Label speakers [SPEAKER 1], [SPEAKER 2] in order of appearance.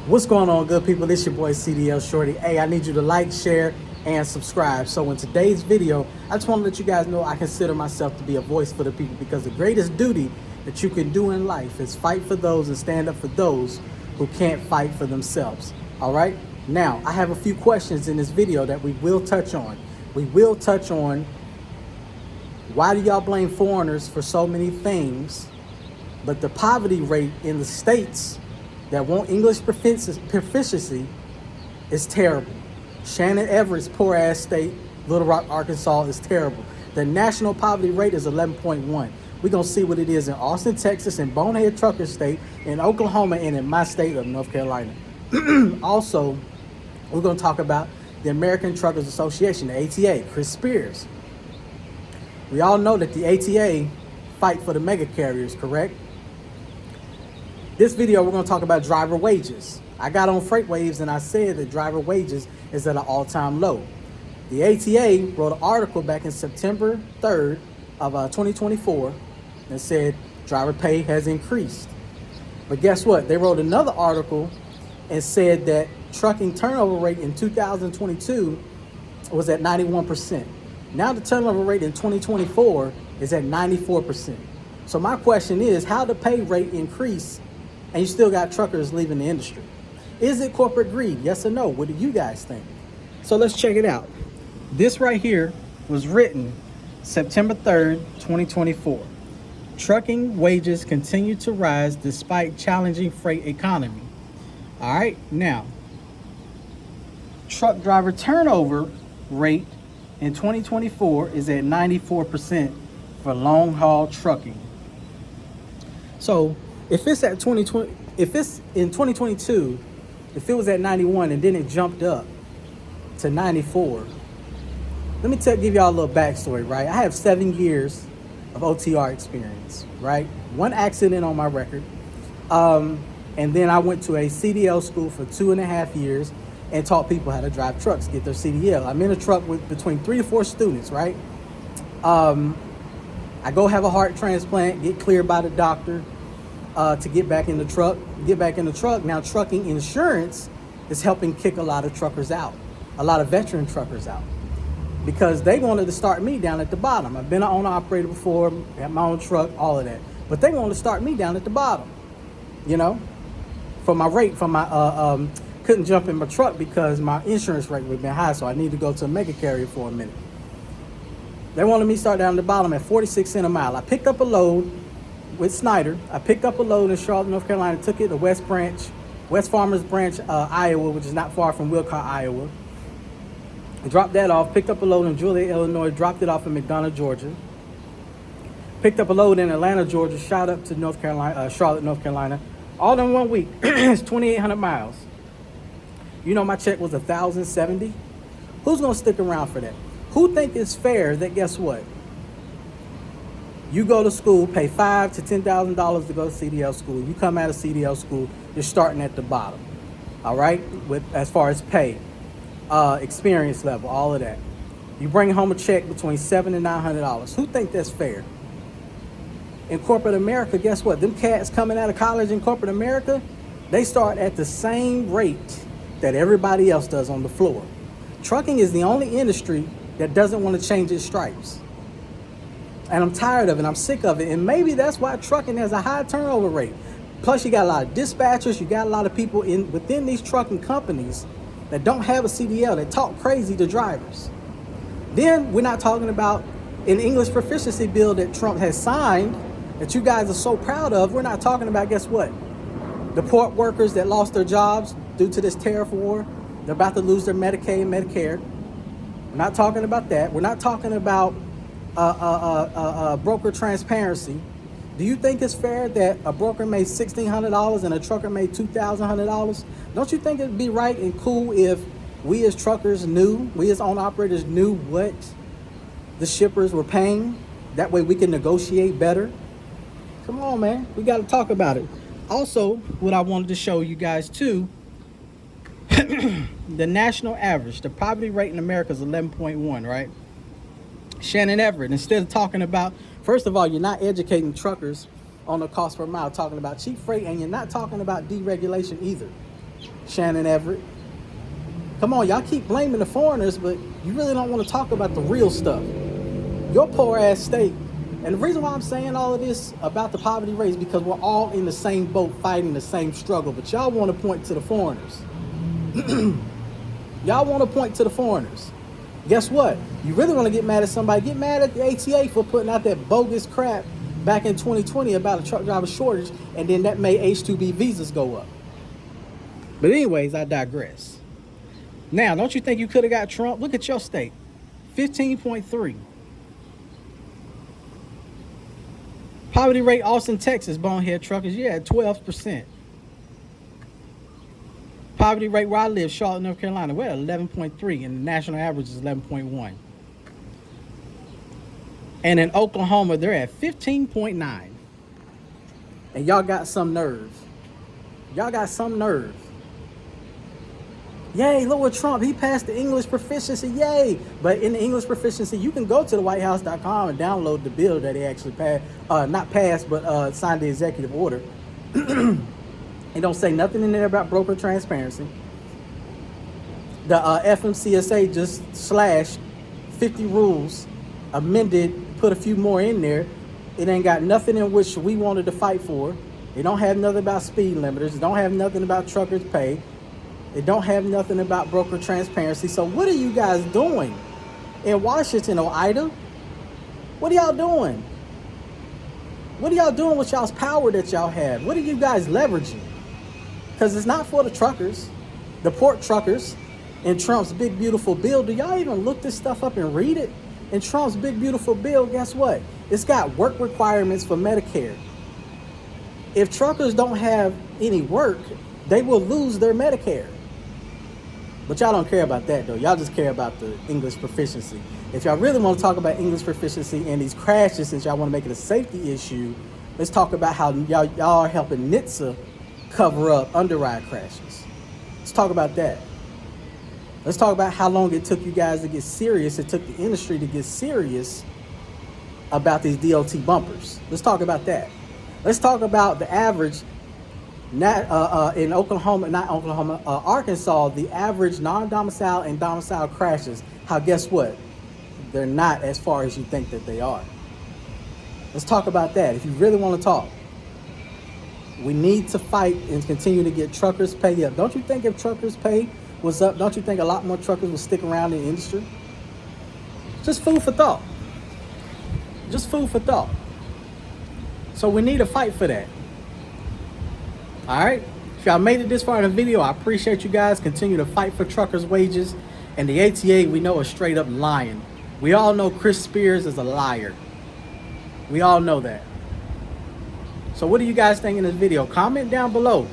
[SPEAKER 1] What's going on, good people? This your boy CDL Shorty. Hey, I need you to like, share, and subscribe. So in today's video, I just want to let you guys know I consider myself to be a voice for the people, because the greatest duty that you can do in life is fight for those and stand up for those who can't fight for themselves. All right? Now, I have a few questions in this video that we will touch on. We will touch on why do y'all blame foreigners for so many things, but the poverty rate in the states that want English proficiency is terrible. Shannon Everett's poor ass state, Little Rock, Arkansas, is terrible. The national poverty rate is 11.1. We're gonna see what it is in Austin, Texas, in Bonehead Trucker State, in Oklahoma, and in my state of North Carolina. Also, we're gonna talk about the American Truckers Association, the ATA, Chris Spears. We all know that the ATA fight for the mega carriers, correct? This video, we're going to talk about driver wages. I got on Freight Waves and I said that driver wages is at an all-time low. The ATA wrote an article back in September 3rd of 2024 and said driver pay has increased. But guess what? They wrote another article and said that trucking turnover rate in 2022 was at 91%. Now the turnover rate in 2024 is at 94%. So my question is, how the pay rate increase and you still got truckers leaving the industry? Is it corporate greed? Yes or no? What do you guys think? So let's check it out. This right here was written September 3rd, 2024. Trucking wages continue to rise despite challenging freight economy. All right, now, truck driver turnover rate in 2024 is at 94% for long haul trucking. So if it's at 2020, if it's in 2022, if it was at 91 and then it jumped up to 94, let me give y'all a little backstory, right? I have 7 years of OTR experience, right? 1 accident on my record. And then I went to a CDL school for 2.5 years and taught people how to drive trucks, get their CDL. I'm in a truck with between 3 to 4 students, right? I go have a heart transplant, get cleared by the doctor, to get back in the truck. Now trucking insurance is helping kick a lot of truckers out, a lot of veteran truckers out, because they wanted to start me down at the bottom. I've been an owner operator before, had my own truck, all of that, but they wanted to start me down at the bottom, you know, for my rate, for my couldn't jump in my truck because my insurance rate would have been high, so I needed to go to a mega carrier for a minute. They wanted me to start down at the bottom at 46 cents a mile. I picked up a load with Snyder. I picked up a load in Charlotte, North Carolina, took it to West Farmers Branch, Iowa, which is not far from Wilcott, Iowa. I dropped that off, picked up a load in Joliet, Illinois, dropped it off in McDonough, Georgia. Picked up a load in Atlanta, Georgia, shot up to North Carolina, Charlotte, North Carolina. All in 1 week. It's 2,800 miles. You know my check was $1,070. Who's gonna stick around for that? Who think it's fair that, guess what? You go to school, pay $5,000 to $10,000 to go to CDL school. You come out of CDL school, you're starting at the bottom. All right, with as far as pay, experience level, all of that. You bring home a check between $700 and $900. Who think that's fair? In corporate America, guess what? Them cats coming out of college in corporate America, they start at the same rate that everybody else does on the floor. Trucking is the only industry that doesn't want to change its stripes. And I'm tired of it. I'm sick of it. And maybe that's why trucking has a high turnover rate. Plus, you got a lot of dispatchers. You got a lot of people within these trucking companies that don't have a CDL, that talk crazy to drivers. Then we're not talking about an English proficiency bill that Trump has signed that you guys are so proud of. We're not talking about, guess what? The port workers that lost their jobs due to this tariff war. They're about to lose their Medicaid and Medicare. We're not talking about that. We're not talking about broker transparency. Do you think it's fair that a broker made $1,600 and a trucker made $2,100? Don't you think it'd be right and cool if we as truckers knew, we as owner operators knew what the shippers were paying? That way we can negotiate better. Come on, man. We got to talk about it. Also, what I wanted to show you guys too, the national average, the poverty rate in America is 11.1, right? Shannon Everett, instead of talking about, first of all, you're not educating truckers on the cost per mile, talking about cheap freight, and you're not talking about deregulation either. Shannon Everett. Come on, y'all keep blaming the foreigners, but you really don't want to talk about the real stuff. Your poor ass state. And the reason why I'm saying all of this about the poverty rate is because we're all in the same boat fighting the same struggle. But y'all want to point to the foreigners. Y'all want to point to the foreigners. Guess what? You really want to get mad at somebody, get mad at the ATA for putting out that bogus crap back in 2020 about a truck driver shortage, and then that made H-2B visas go up. But anyways, I digress. Now, don't you think you could have got Trump? Look at your state, 15.3. Poverty rate, Austin, Texas, bonehead truckers, yeah, 12%. Poverty rate where I live, Charlotte, North Carolina, we're at 11.3, and the national average is 11.1. And in Oklahoma, they're at 15.9. And y'all got some nerve. Y'all got some nerve. Yay, look what Trump, he passed the English proficiency, yay. But in the English proficiency, you can go to the whitehouse.com and download the bill that he actually passed, not passed, but signed the executive order. It don't say nothing in there about broker transparency. The FMCSA just slashed 50 rules, amended, put a few more in there. It ain't got nothing in which we wanted to fight for. It don't have nothing about speed limiters. It don't have nothing about truckers' pay. It don't have nothing about broker transparency. So what are you guys doing in Washington or Ida? What are y'all doing? What are y'all doing with y'all's power that y'all have? What are you guys leveraging? Because it's not for the truckers, the port truckers, in Trump's big, beautiful bill. Do y'all even look this stuff up and read it? In Trump's big, beautiful bill, guess what? It's got work requirements for Medicare. If truckers don't have any work, they will lose their Medicare. But y'all don't care about that, though. Y'all just care about the English proficiency. If y'all really want to talk about English proficiency and these crashes, since y'all want to make it a safety issue, let's talk about how y'all are helping NHTSA cover up underride crashes. Let's talk about that. Let's talk about how long it took you guys to get serious. It took the industry to get serious about these DOT bumpers. Let's talk about that. Let's talk about the average. In Oklahoma, not Oklahoma, Arkansas, the average non-domicile and domicile crashes, how guess what? They're not as far as you think that they are. Let's talk about that. If you really want to talk, we need to fight and continue to get truckers' pay up. Don't you think if truckers' pay was up, don't you think a lot more truckers would stick around in the industry? Just food for thought. Just food for thought. So we need to fight for that. All right, if y'all made it this far in the video, I appreciate you guys. Continue to fight for truckers' wages. And the ATA, we know, is straight up lying. We all know Chris Spears is a liar. We all know that. So what do you guys think in this video? Comment down below.